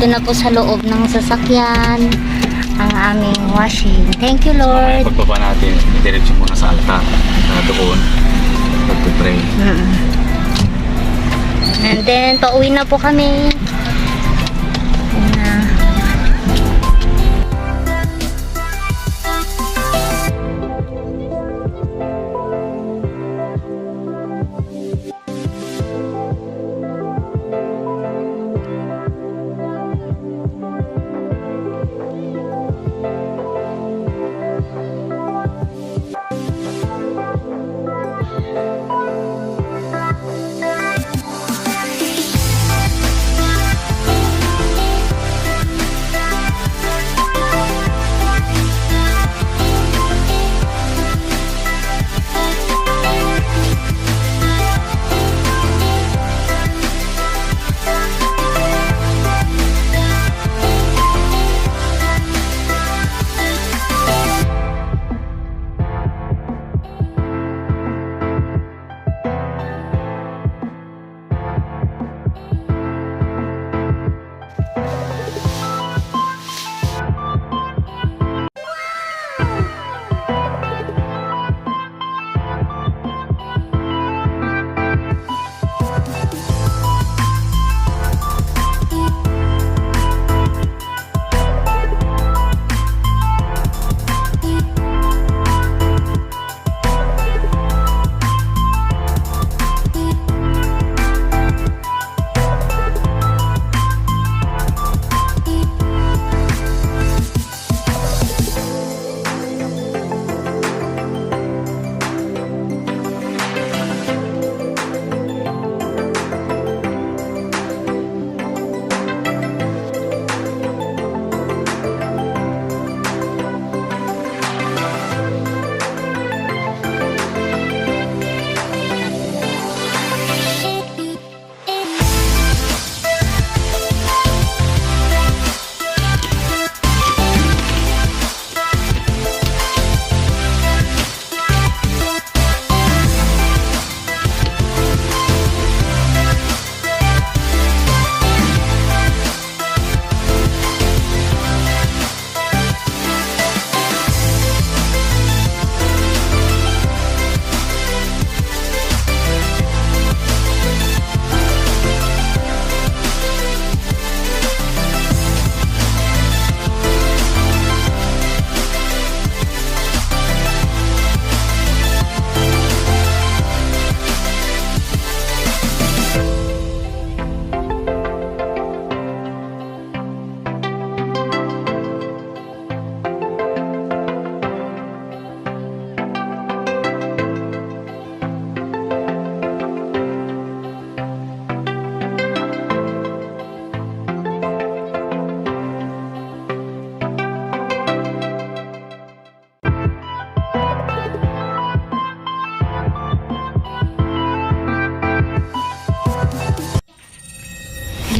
nandito na po sa loob ng sasakyan ang aming washing. Thank you, Lord. Pagbaba natin, diretso muna sa altar. Doon, pag-pray. And then, pauwi na po kami. Ayan na.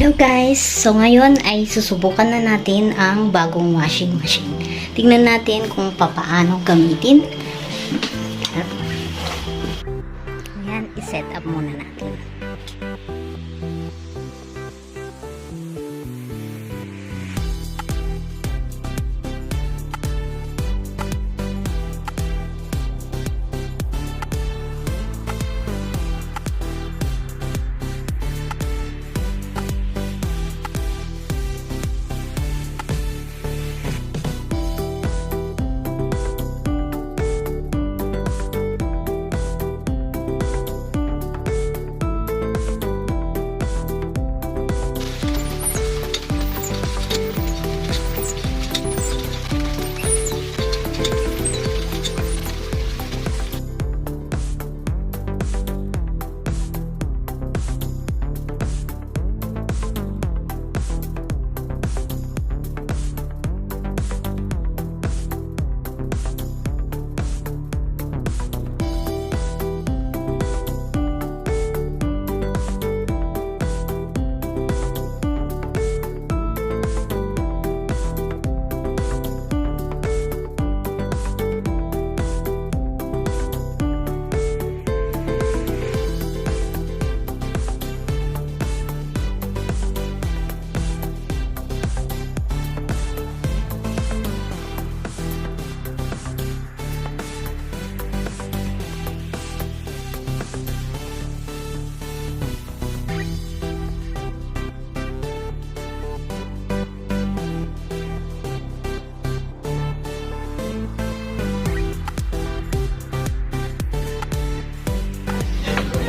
Hello guys! So ngayon ay susubukan na natin ang bagong washing machine. Tingnan natin kung papaano gamitin. Ayan, iset up muna natin.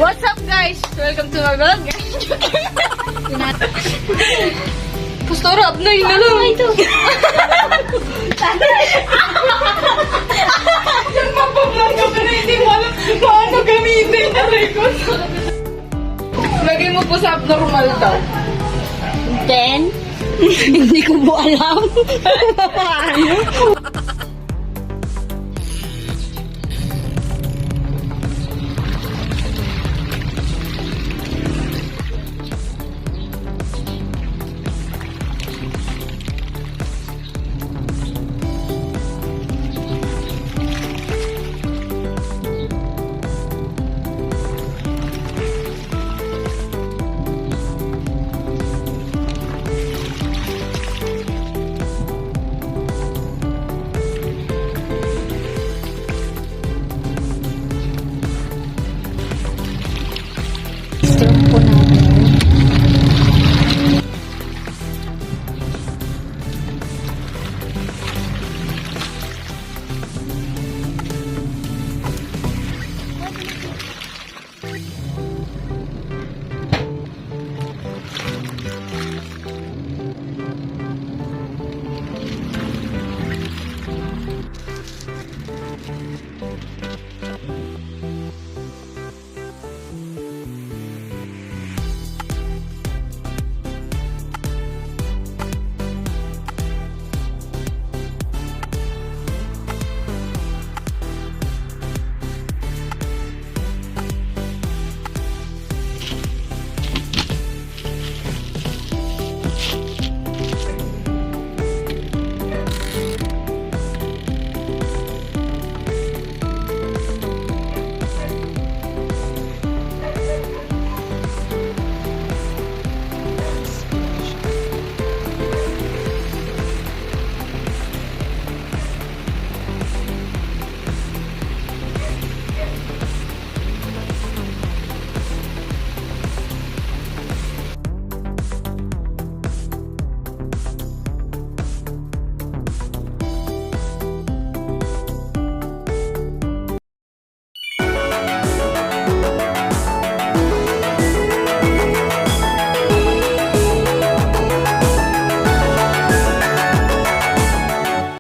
What's up guys? Welcome to my vlog. Pastora, abnay na lang. Ito. Yung mapablog ka na hindi mo alam paano gamitin na record. Lagay mo po sa abnormal daw. Then, hindi ko po alam. Paano? Strong po natin.